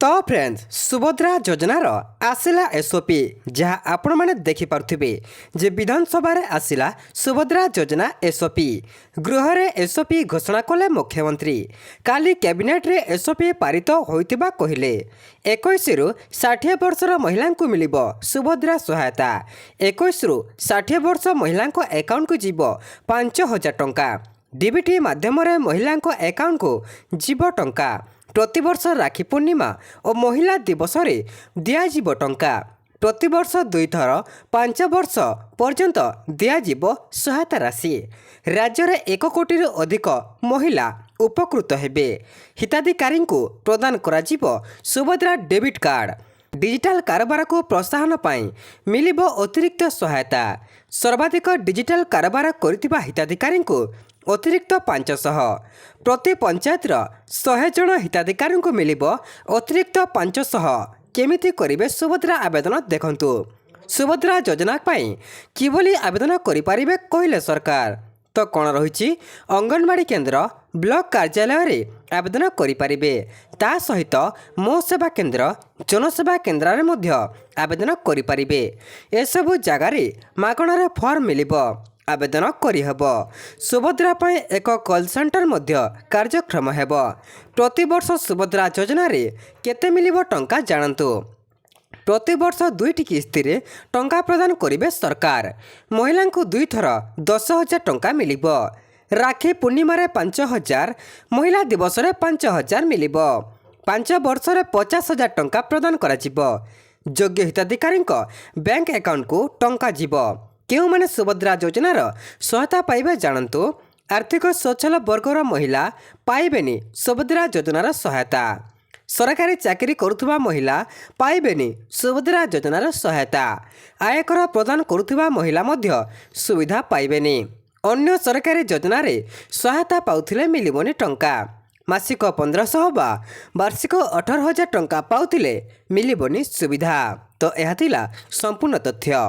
तो फ्रेंड्स सुभद्रा योजनार आसला एसओपी जहाँ आपण मैंने देखिपे जे विधानसभा आसला सुभद्रा योजना एसओपी गृह रे एसओपी घोषणा कले मुख्यमंत्री काली कैबिनेट रे एसओपी पारित होइतिबा कहिले 21 रु 60 वर्षर महिला को मिलिबो सुभद्रा सहायता 21 रु 60 वर्ष महिला अकाउंट को जीव 5000 टंका डीबीटी माध्यम महिला अकाउंट को जीव टंका प्रतिवर्ष राखी पूर्णिमा और महिला दिवस रे दियाजिबो टंका प्रतिवर्ष 2 थर 5 वर्ष पर्यंत दियाजिबो सहायता राशि राज्य रे 1 कोटी रु अधिक महिला उपकृत हेबे हिताधिकारी को प्रदान कराजिबो सुभद्रा डेबिट कार्ड डिजिटल कारोबार को प्रोत्साहन पाई मिलिबो अतिरिक्त सहायता सर्वाधिक डिजिटल कारोबार करितिबा हिताधिकारी को अतिरिक्त 500 प्रति पंचायत 100 जन हिताधिकारी को मिलिबो अतिरिक्त 500 केमिति करिवे सुभद्रा आवेदन देखंतु सुभद्रा योजना पाई किभली आवेदन करि परिबे कहिले सरकार तो कौन रही अंगनवाड़ी केन्द्र ब्लॉक कार्यालय रे आवेदन करि परिबे ता सहित मो सेवा केन्द्र जनसेवा केन्द्र रे मध्य आवेदन करि परिबे ए सब जगह रे मागणार फॉर्म मिलिबो आवेदन करिहब सुभद्रा पाई एक कॉल सेंटर मध्य कार्यक्रम हेब प्रतिवर्ष सुभद्रा योजना रे केते मिलिबो टंका जानतु प्रतिवर्ष 2टी किस्ती रे टंका प्रदान करिवे सरकार महिला को 2 थर 10,000 टंका मिलिबो राखी पूर्णिमा रे 5,000 महिला दिवस रे 5,000 मिलिबो 5 वर्ष रे 50,000 टंका प्रदान कराजिबो योग्य हिताधिकारी बैंक अकाउंट को टंका जीवो केउ माने सुभद्रा योजनार सहायता पाइबे जानतु आर्थिक स्वच्छल वर्गर महिला पाइबेनी सुभद्रा योजनार सहायता सरकारी चाकरी करुथुबा महिला पाइबेनी सुभद्रा योजनार सहायता आयकर प्रदान करुथुबा महिला मध्य सुविधा पाइबेनी अन्य सरकारी योजना रे सहायता पाउथिले मिलिबोनी टंका मासिक 1500 बा वार्षिक 18,000 टंका पाउथिले मिलिबोनी सुविधा तो यह थिला संपूर्ण तथ्य।